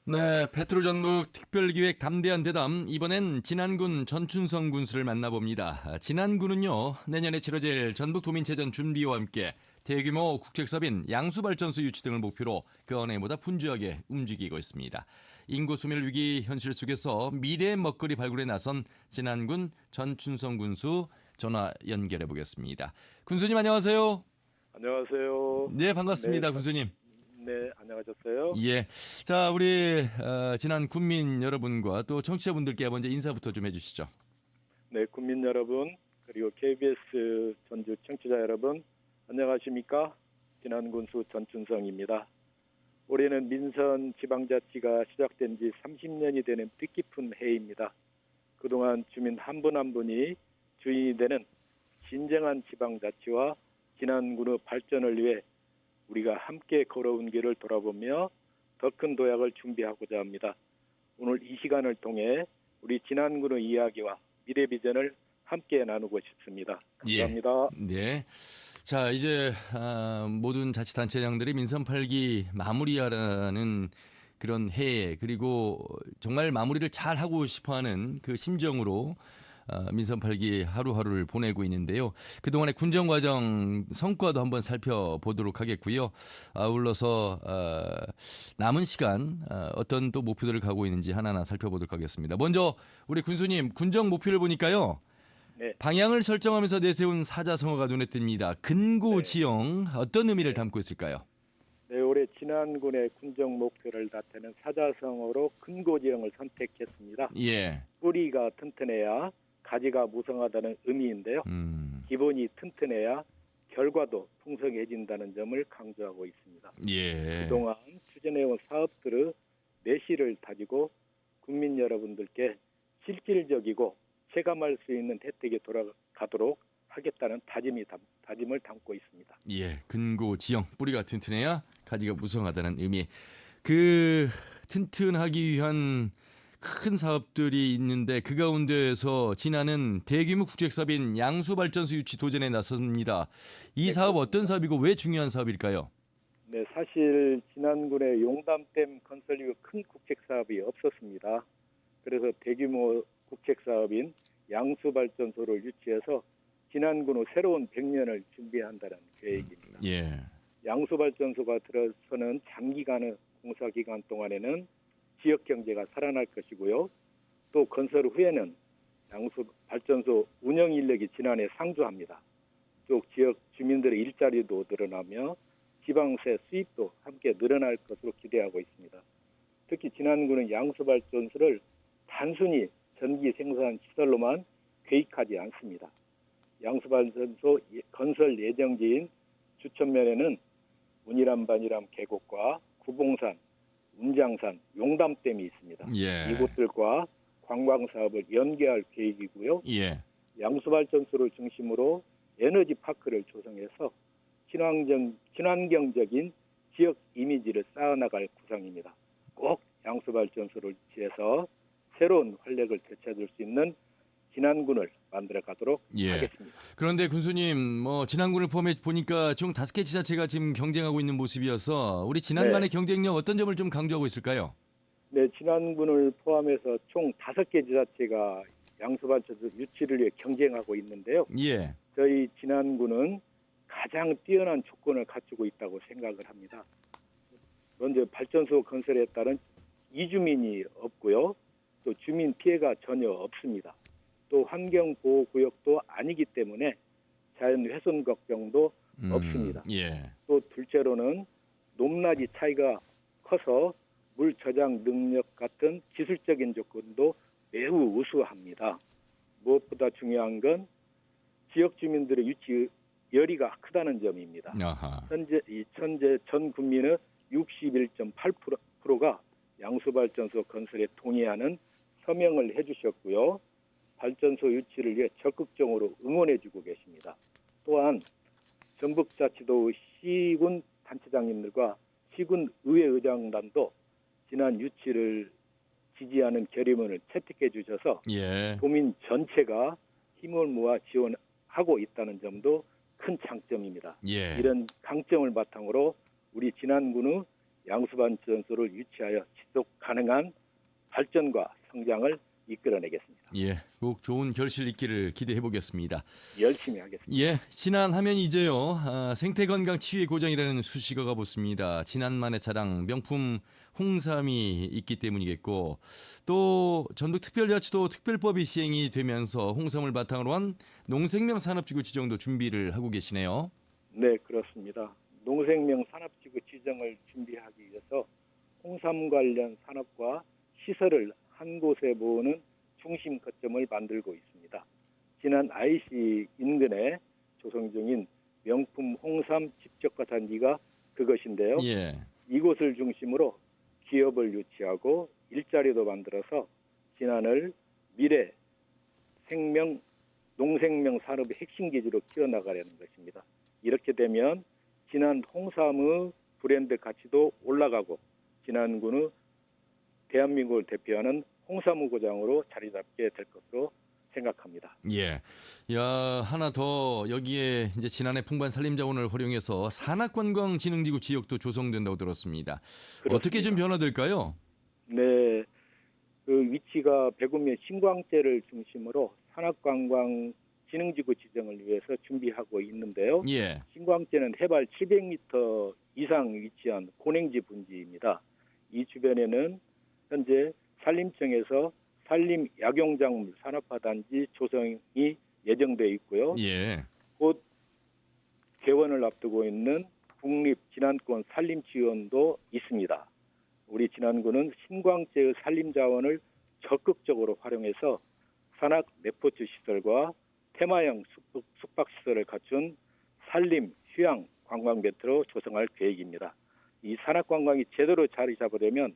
네, 페트로 전북 특별기획 담대한 대담. 이번엔 진안군 전춘성 군수를 만나봅니다. 진안군은요, 내년에 치러질 전북도민체전 준비와 함께 대규모 국책사업인 양수발전소 유치 등을 목표로 그 언해보다 분주하게 움직이고 있습니다. 인구 소멸 위기 현실 속에서 미래의 먹거리 발굴에 나선 진안군 전춘성 군수 전화 연결해 보겠습니다. 군수님 안녕하세요. 안녕하세요. 네, 네, 반갑습니다, 군수님. 네, 안녕하셨어요? 예. 자, 우리 지난 군민 여러분과 또 청취자분들께 먼저 인사부터 좀 해주시죠. 네, 국민 여러분, 그리고 KBS 전주 청취자 여러분, 안녕하십니까? 진안군수 전춘성입니다. 올해는 민선 지방자치가 시작된 지 30년이 되는 뜻깊은 해입니다. 그동안 주민 한 분 한 분이 주인이 되는 진정한 지방자치와 진안군의 발전을 위해 우리가 함께 걸어온 길을 돌아보며 더 큰 도약을 준비하고자 합니다. 오늘 이 시간을 통해 우리 진안군의 이야기와 미래 비전을 함께 나누고 싶습니다. 감사합니다. 네. 자, 이제 모든 자치단체장들이 민선 8기 마무리하라는 그런 해에 그리고 정말 마무리를 잘 하고 싶어하는 그 심정으로 민선 8기 하루하루를 보내고 있는데요. 그동안의 군정 과정 성과도 한번 살펴보도록 하겠고요. 아울러서 남은 시간 어떤 또 목표들을 가고 있는지 하나하나 살펴보도록 하겠습니다. 먼저 우리 군수님 군정 목표를 보니까요. 네, 방향을 설정하면서 내세운 사자성어가 눈에 띕니다. 근고지영 어떤 의미를 네. 담고 있을까요? 네, 올해 진안군의 군정 목표를 나타낸 사자성어로 근고지형을 선택했습니다. 예. 뿌리가 튼튼해야 가지가 무성하다는 의미인데요. 기본이 튼튼해야 결과도 풍성해진다는 점을 강조하고 있습니다. 예. 그동안 추진해온 사업들의 내실을 다지고 국민 여러분들께 실질적이고 체감할 수 있는 혜택이 돌아가도록 하겠다는 다짐을 담고 있습니다. 예. 근고지영 뿌리가 튼튼해야 가지가 무성하다는 의미. 그 튼튼하기 위한 큰 사업들이 있는데 그 가운데에서 진안은 대규모 국책 사업인 양수발전소 유치 도전에 나섭니다. 이 네, 사업 어떤 그렇습니다. 사업이고 왜 중요한 사업일까요? 네, 사실 진안군의 용담댐 건설 이후 큰 국책 사업이 없었습니다. 그래서 대규모 국책 사업인 양수발전소를 유치해서 진안군의 새로운 100년을 준비한다는 계획입니다. 예. 양수발전소가 들어서는 장기간의 공사 기간 동안에는 지역 경제가 살아날 것이고요. 또 건설 후에는 양수발전소 운영 인력이 진안에 상주합니다. 또 지역 주민들의 일자리도 늘어나며 지방세 수입도 함께 늘어날 것으로 기대하고 있습니다. 특히 진안군은 양수발전소를 단순히 전기 생산 시설로만 계획하지 않습니다. 양수발전소 건설 예정지인 주천면에는 운이람 반이람 계곡과 구봉산, 운장산, 용담댐이 있습니다. 예. 이곳들과 관광 사업을 연계할 계획이고요. 예. 양수발전소를 중심으로 에너지 파크를 조성해서 친환경적인 지역 이미지를 쌓아나갈 구상입니다. 꼭 양수발전소를 유치해서 새로운 활력을 되찾을 수 있는 진안군을 만들어 가도록 예. 하겠습니다. 그런데 군수님, 진안군을 포함해 보니까 총 5개 지자체가 지금 경쟁하고 있는 모습이어서 우리 진안 네. 간의 경쟁력 어떤 점을 좀 강조하고 있을까요? 네, 진안군을 포함해서 총 5개 지자체가 양수발전소 유치를 위해 경쟁하고 있는데요. 예. 저희 진안군은 가장 뛰어난 조건을 갖추고 있다고 생각을 합니다. 먼저 발전소 건설에 따른 이주민이 없고요. 또 주민 피해가 전혀 없습니다. 또 환경보호구역도 아니기 때문에 자연 훼손 걱정도 없습니다. 예. 또 둘째로는 높낮이 차이가 커서 물 저장 능력 같은 기술적인 조건도 매우 우수합니다. 무엇보다 중요한 건 지역 주민들의 유치 열의가 크다는 점입니다. 아하. 현재 전 국민의 61.8%가 양수발전소 건설에 동의하는 서명을 해주셨고요. 발전소 유치를 위해 적극적으로 응원해주고 계십니다. 또한 전북자치도 시군 단체장님들과 시군 의회의장단도 지난 유치를 지지하는 결의문을 채택해 주셔서 예. 도민 전체가 힘을 모아 지원하고 있다는 점도 큰 장점입니다. 예. 이런 강점을 바탕으로 우리 진안군의 양수발전소를 유치하여 지속 가능한 발전과 성장을 이끌어내겠습니다. 예, 꼭 좋은 결실 있기를 기대해 보겠습니다. 열심히 하겠습니다. 예, 지난 하면 이제요. 생태건강 치유의 고장이라는 수식어가 붙습니다. 지난만의 자랑 명품 홍삼이 있기 때문이겠고 또 전북특별자치도 특별법이 시행이 되면서 홍삼을 바탕으로 한 농생명 산업지구 지정도 준비를 하고 계시네요. 네, 그렇습니다. 농생명 산업지구 지정을 준비하기 위해서 홍삼 관련 산업과 시설을 한 곳에 모으는 중심 거점을 만들고 있습니다. 지난 IC 인근에 조성 중인 명품 홍삼 집적과 단지가 그것인데요. 예, 이곳을 중심으로 기업을 유치하고 일자리도 만들어서 진안을 미래 생명 농생명 산업의 핵심 기지로 키워나가려는 것입니다. 이렇게 되면 진안 홍삼의 브랜드 가치도 올라가고 진안군의 대한민국을 대표하는 홍삼의 고장으로 자리 잡게 될 것으로 생각합니다. 예. 야, 하나 더 여기에 이제 지난해 풍부한 산림자원을 활용해서 산악관광진흥지구 지역도 조성된다고 들었습니다. 어떻게 좀 변화될까요? 네, 그 위치가 백운면 신광제를 중심으로 산악관광 진흥지구 지정을 위해서 준비하고 있는데요. 예. 신광제는 해발 700m 이상 위치한 고냉지 분지입니다. 이 주변에는 현재 산림청에서 산림 약용작물 산업화단지 조성이 예정돼 있고요. 예. 곧 개원을 앞두고 있는 국립 진안권 산림지원도 있습니다. 우리 진안군은 신광제의 산림자원을 적극적으로 활용해서 산악 레포츠 시설과 테마형 숙박시설을 갖춘 산림 휴양 관광벨트로 조성할 계획입니다. 이 산악관광이 제대로 자리 잡으려면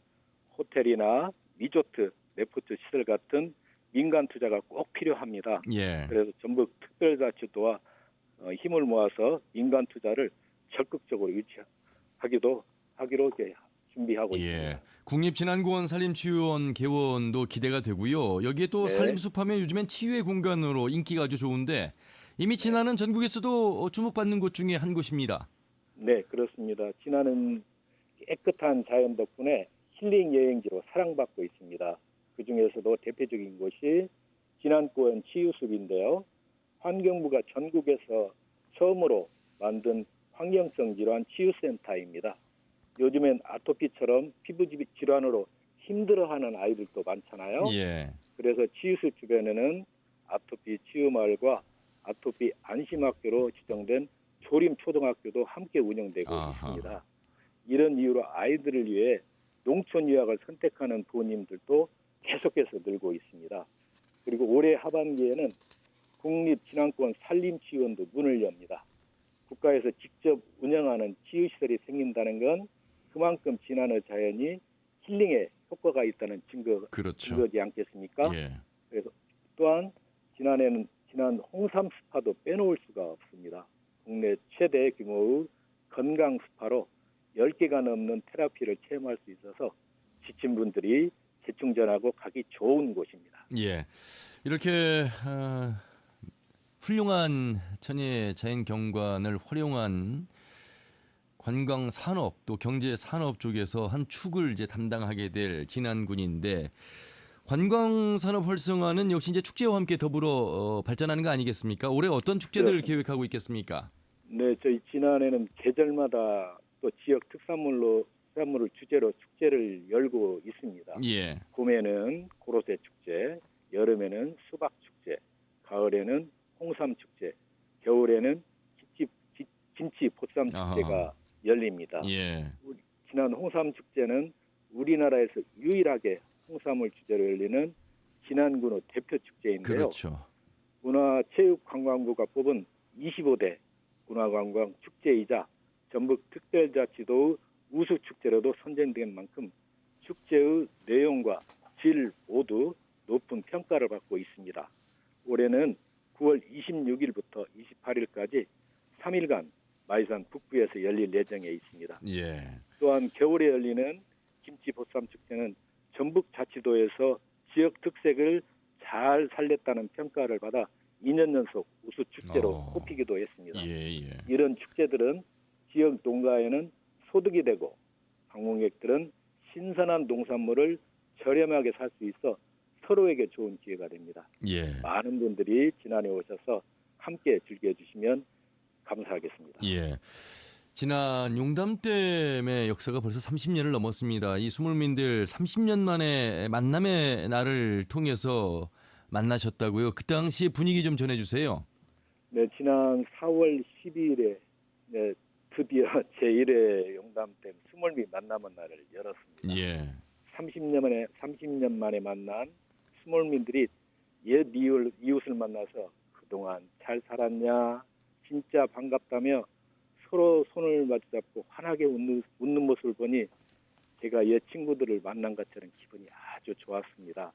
호텔이나 리조트, 레포츠 시설 같은 민간 투자가 꼭 필요합니다. 예. 그래서 전북 특별자치도와 힘을 모아서 민간 투자를 적극적으로 유치하기로 준비하고 예. 있습니다. 국립진안공원 산림치유원 개원도 기대가 되고요. 여기에 또 네. 산림숲하면 요즘엔 치유의 공간으로 인기가 아주 좋은데 이미 진안은 전국에서도 주목받는 곳 중에 한 곳입니다. 네, 그렇습니다. 진안은 깨끗한 자연 덕분에 힐링 여행지로 사랑받고 있습니다. 그 중에서도 대표적인 곳이 진안권 치유숲인데요. 환경부가 전국에서 처음으로 만든 환경성 질환 치유센터입니다. 요즘엔 아토피처럼 피부 질환으로 힘들어하는 아이들도 많잖아요. 예. 그래서 치유숲 주변에는 아토피 치유마을과 아토피 안심학교로 지정된 조림초등학교도 함께 운영되고 아하. 있습니다. 이런 이유로 아이들을 위해 농촌 유학을 선택하는 부모님들도 계속해서 늘고 있습니다. 그리고 올해 하반기에는 국립진안권 산림치유원도 문을 엽니다. 국가에서 직접 운영하는 치유시설이 생긴다는 건 그만큼 진안의 자연이 힐링에 효과가 있다는 그렇죠. 증거지 않겠습니까? 예. 그래서 또한 진안 홍삼 스파도 빼놓을 수가 없습니다. 국내 최대 규모의 건강 스파로 10개가 넘는 테라피를 체험할 수 있어서 지친 분들이 재충전하고 가기 좋은 곳입니다. 예. 이렇게 훌륭한 천혜 자연 경관을 활용한 관광 산업 또 경제 산업 쪽에서 한 축을 이제 담당하게 될 진안군인데 관광 산업 활성화는 역시 이제 축제와 함께 더불어 발전하는 거 아니겠습니까? 올해 어떤 축제들을 그렇습니다. 계획하고 있겠습니까? 네, 저희 진안에는 계절마다 또 지역 특산물을 주제로 축제를 열고 있습니다. 예. 봄에는 고로쇠 축제, 여름에는 수박 축제, 가을에는 홍삼 축제, 겨울에는 김치 보쌈 축제가 아하. 열립니다. 예. 지난 홍삼 축제는 우리나라에서 유일하게 홍삼을 주제로 열리는 진안군의 대표 축제인데요. 그렇죠. 문화체육관광부가 뽑은 25대 문화관광 축제이자 전북 특별자치도의 우수 축제로도 선정된 만큼 축제의 내용과 질 모두 높은 평가를 받고 있습니다. 올해는 9월 26일부터 28일까지 3일간 마이산 북부에서 열릴 예정에 있습니다. 예. 또한 겨울에 열리는 김치 보쌈 축제는 전북자치도에서 지역 특색을 잘 살렸다는 평가를 받아 2년 연속 우수 축제로 꼽히기도 했습니다. 예. 이런 축제들은 지역 농가에는 소득이 되고 방문객들은 신선한 농산물을 저렴하게 살 수 있어 서로에게 좋은 기회가 됩니다. 예. 많은 분들이 지난해 오셔서 함께 즐겨주시면 감사하겠습니다. 예. 지난 용담댐의 역사가 벌써 30년을 넘었습니다. 이 수몰민들 30년 만에 만남의 날을 통해서 만나셨다고요. 그 당시 분위기 좀 전해주세요. 네, 지난 4월 12일에 네, 드디어 제1회 용담댐 수몰미 만남의 날을 열었습니다. 예. 30년 만에 만난 수몰민들이 옛 이웃을 만나서 그동안 잘 살았냐, 진짜 반갑다며 서로 손을 마주잡고 환하게 웃는 모습을 보니 제가 옛 친구들을 만난 것처럼 기분이 아주 좋았습니다.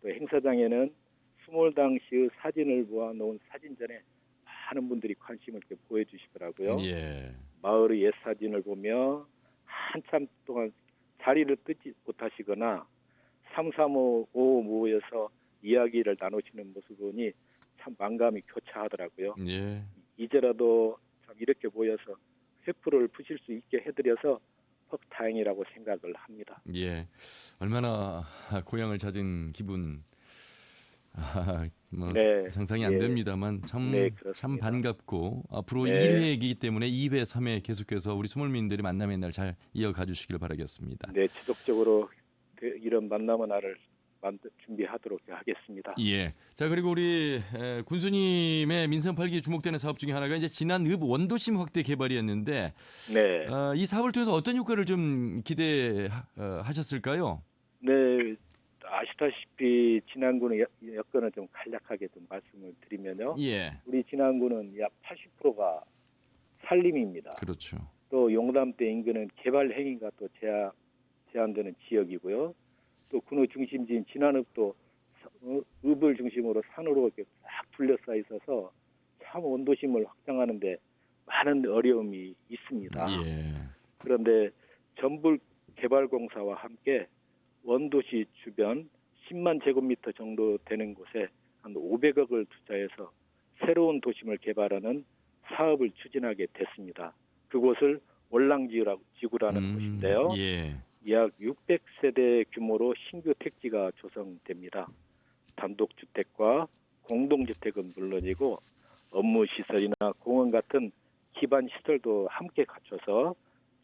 또 행사장에는 수몰 당시의 사진을 모아놓은 사진전에 많은 분들이 관심을 이렇게 보여주시더라고요. 예. 마을의 옛 사진을 보며 한참 동안 자리를 뜨지 못하시거나 삼삼오오 모여서 이야기를 나누시는 모습을 보니 참 만감이 교차하더라고요. 예. 이제라도 참 이렇게 모여서 회프를 푸실 수 있게 해드려서 퍽 다행이라고 생각을 합니다. 예. 얼마나 고향을 찾은 기분. 뭐 네. 상상이 안 예. 됩니다만 참 네, 그렇습니다. 참 반갑고 앞으로 네. 1회이기 때문에 2회, 3회 계속해서 우리 수몰민들이 만남의 날 잘 이어가 주시길 바라겠습니다. 네, 지속적으로 이런 만남의 날을 준비하도록 하겠습니다. 예. 자, 그리고 우리 군수님의 민선 8기 주목되는 사업 중에 하나가 이제 진안 읍 원도심 확대 개발이었는데 네. 이 사업을 통해서 어떤 효과를 좀 기대하셨을까요? 네, 아시다시피 진안군의 여건을 좀 간략하게 좀 말씀을 드리면요. 예. 우리 진안군은 약 80%가 산림입니다. 그렇죠. 또 용담대 인근은 개발 행위가 또 제한되는 지역이고요. 또 군의 중심지인 진안읍도 읍을 중심으로 산으로 이렇게 싹 둘러싸여 있어서 참 원도심을 확장하는데 많은 어려움이 있습니다. 예. 그런데 전북 개발공사와 함께 원도시 주변 10만 제곱미터 정도 되는 곳에 한 500억을 투자해서 새로운 도심을 개발하는 사업을 추진하게 됐습니다. 그곳을 월랑지구라는 곳인데요. 예. 약 600세대 규모로 신규 택지가 조성됩니다. 단독주택과 공동주택은 물론이고 업무시설이나 공원 같은 기반 시설도 함께 갖춰서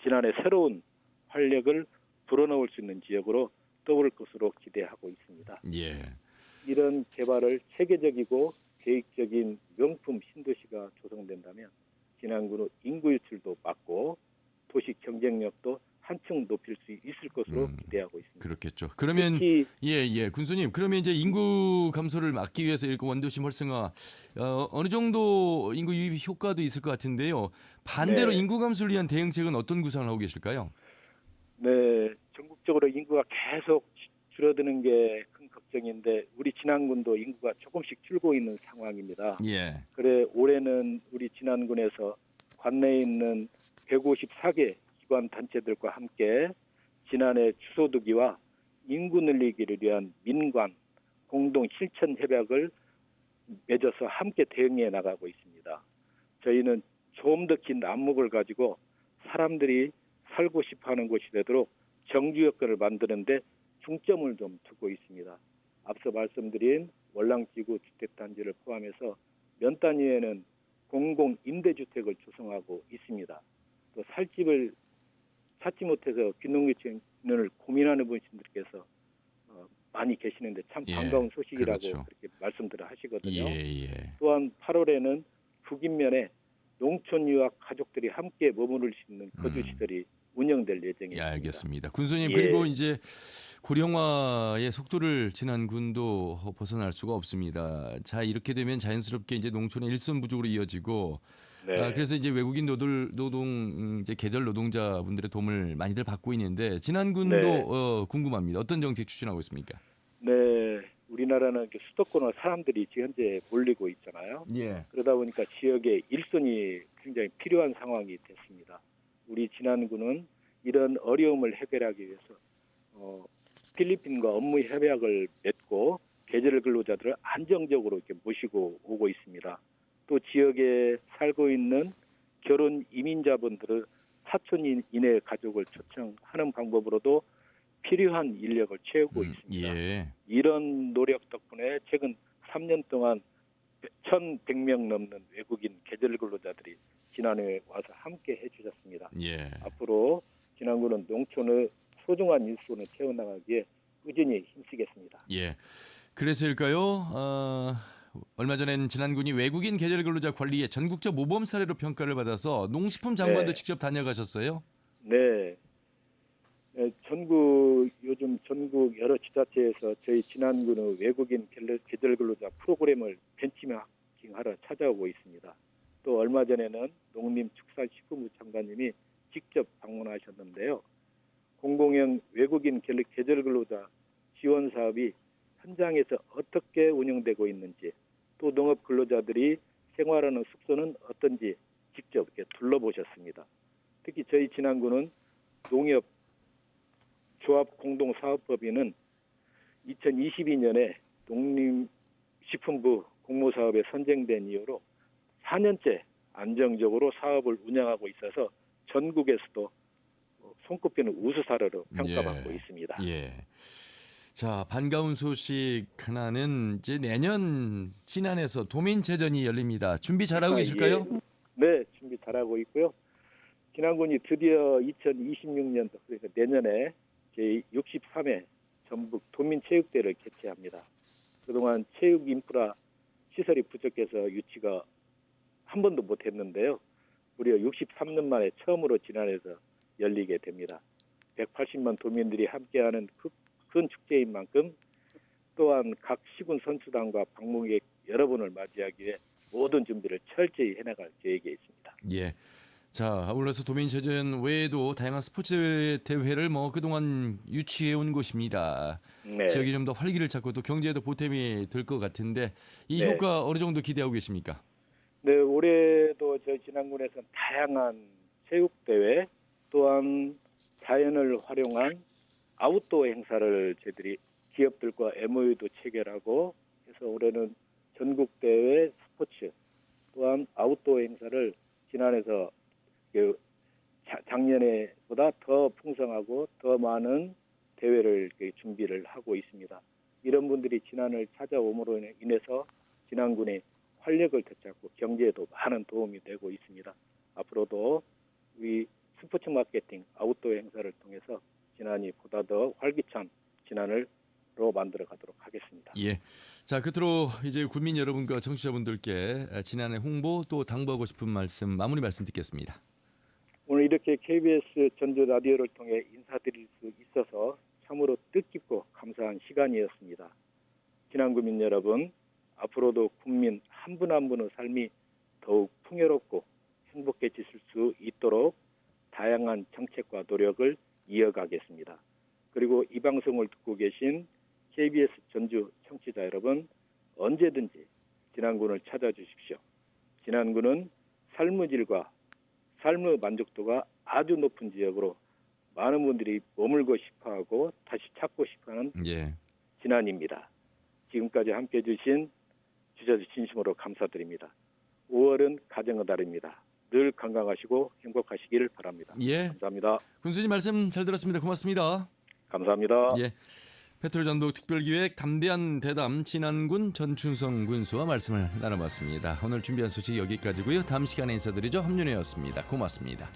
지난해 새로운 활력을 불어넣을 수 있는 지역으로 떠오를 것으로 기대하고 있습니다. 예. 이런 개발을 체계적이고 계획적인 명품 신도시가 조성된다면 진안군의 인구 유출도 막고 도시 경쟁력도 한층 높일 수 있을 것으로 기대하고 있습니다. 그렇겠죠. 그러면 특히 예, 군수님. 그러면 이제 인구 감소를 막기 위해서 일거 원도심 활성화 어느 정도 인구 유입 효과도 있을 것 같은데요. 반대로 네. 인구 감소를 위한 대응책은 어떤 구상을 하고 계실까요? 네, 전국적으로 인구가 계속 줄어드는 게 큰 걱정인데 우리 진안군도 인구가 조금씩 줄고 있는 상황입니다. 예. 그래 올해는 우리 진안군에서 관내에 있는 154개 기관 단체들과 함께 지난해 주소두기와 인구 늘리기를 위한 민관 공동 실천 협약을 맺어서 함께 대응해 나가고 있습니다. 저희는 좀 더 긴 안목을 가지고 사람들이 살고 싶어하는 곳이 되도록 정주 여건을 만드는데 중점을 좀 두고 있습니다. 앞서 말씀드린 월랑지구 주택단지를 포함해서 면 단위에는 공공 임대주택을 조성하고 있습니다. 또 살집을 찾지 못해서 귀농귀촌을 고민하는 분들께서 많이 계시는데 참 예, 반가운 소식이라고 그렇죠. 그렇게 말씀들을 하시거든요. 예. 또한 8월에는 북인면에 농촌 유학 가족들이 함께 머무를 수 있는 거주시설이 운영될 예정입니다. 예, 알겠습니다. 군수님 예. 그리고 이제 고령화의 속도를 진안군도 벗어날 수가 없습니다. 자, 이렇게 되면 자연스럽게 이제 농촌의 일손 부족으로 이어지고 네. 그래서 이제 외국인 이제 계절 노동자분들의 도움을 많이들 받고 있는데 진안군도 네. 궁금합니다. 어떤 정책 추진하고 있습니까? 네, 우리나라는 이렇게 수도권으로 사람들이 현재 몰리고 있잖아요. 예. 그러다 보니까 지역에 일손이 굉장히 필요한 상황이 됐습니다. 우리 진안군은 이런 어려움을 해결하기 위해서 필리핀과 업무 협약을 맺고 계절 근로자들을 안정적으로 이렇게 모시고 오고 있습니다. 또 지역에 살고 있는 결혼 이민자분들을 사촌 이내 가족을 초청하는 방법으로도 필요한 인력을 채우고 있습니다. 예. 이런 노력 덕분에 최근 3년 동안 1,100명 넘는 외국인 계절 근로자들이 진안에 와서 함께 해주셨습니다. 예. 앞으로 진안군은 농촌의 소중한 일손을 채워나가기에 꾸준히 힘쓰겠습니다. 예. 그래서일까요? 얼마 전엔 진안군이 외국인 계절 근로자 관리의 전국적 모범 사례로 평가를 받아서 농식품 장관도 네. 직접 다녀가셨어요? 네. 요즘 전국 여러 지자체에서 저희 진안군의 외국인 계절 근로자 프로그램을 벤치마킹하러 찾아오고 있습니다. 또 얼마 전에는 농림축산식품부 장관님이 직접 방문하셨는데요. 공공형 외국인 계절 근로자 지원 사업이 현장에서 어떻게 운영되고 있는지, 또 농업 근로자들이 생활하는 숙소는 어떤지 직접 이렇게 둘러보셨습니다. 특히 저희 진안군은 농협 조합공동사업법인은 2022년에 농림식품부 공모사업에 선정된 이후로 4년째 안정적으로 사업을 운영하고 있어서 전국에서도 손꼽히는 우수 사례로 평가받고 예. 있습니다. 예. 자, 반가운 소식 하나는 이제 내년 진안에서 도민체전이 열립니다. 준비 잘하고 계실까요? 예. 네, 준비 잘하고 있고요. 진안군이 드디어 2026년도, 그러니까 내년에 제63회 전북 도민체육대회를 개최합니다. 그동안 체육 인프라 시설이 부족해서 유치가 한 번도 못했는데요. 무려 63년 만에 처음으로 진안에서 열리게 됩니다. 180만 도민들이 함께하는 큰 축제인 만큼 또한 각 시군 선수단과 방문객 여러분을 맞이하기 위해 모든 준비를 철저히 해나갈 계획에 있습니다. 예. 자, 아울러서 도민체전 외에도 다양한 스포츠 대회를 그동안 유치해 온 곳입니다. 네. 지역이 좀 더 활기를 찾고 또 경제에도 보탬이 될 것 같은데 이 네. 효과 어느 정도 기대하고 계십니까? 네, 올해도 저희 진안군에서는 다양한 체육대회 또한 자연을 활용한 아웃도어 행사를 저희들이 기업들과 MOU도 체결하고 해서 올해는 전국대회 스포츠 또한 아웃도어 행사를 진안에서 작년에보다 더 풍성하고 더 많은 대회를 준비를 하고 있습니다. 이런 분들이 진안을 찾아옴으로 인해서 진안군이 활력을 되찾고 경제에도 많은 도움이 되고 있습니다. 앞으로도 우리 스포츠 마케팅 아웃도어 행사를 통해서 진안이 보다 더 활기찬 진안으로 만들어 가도록 하겠습니다. 예. 자, 끝으로 이제 국민 여러분과 청취자분들께 지난해 홍보 또 당부하고 싶은 말씀, 마무리 말씀 듣겠습니다. 오늘 이렇게 KBS 전주 라디오를 통해 인사드릴 수 있어서 참으로 뜻깊고 감사한 시간이었습니다. 진안구민 여러분, 앞으로도 국민 한 분 한 분의 삶이 더욱 풍요롭고 행복해질 수 있도록 다양한 정책과 노력을 이어가겠습니다. 그리고 이 방송을 듣고 계신 KBS 전주 청취자 여러분, 언제든지 진안군을 찾아주십시오. 진안군은 삶의 질과 삶의 만족도가 아주 높은 지역으로 많은 분들이 머물고 싶어하고 다시 찾고 싶어하는 예. 진안입니다. 지금까지 함께해 주신 주셔서 진심으로 감사드립니다. 5월은 가정의 달입니다. 늘 건강하시고 행복하시길 바랍니다. 예. 감사합니다. 군수님 말씀 잘 들었습니다. 고맙습니다. 감사합니다. 예. 페트롤 전북 특별기획 담대한 대담 진안군 전춘성 군수와 말씀을 나눠봤습니다. 오늘 준비한 소식 여기까지고요. 다음 시간에 인사드리죠. 함윤혜였습니다. 고맙습니다.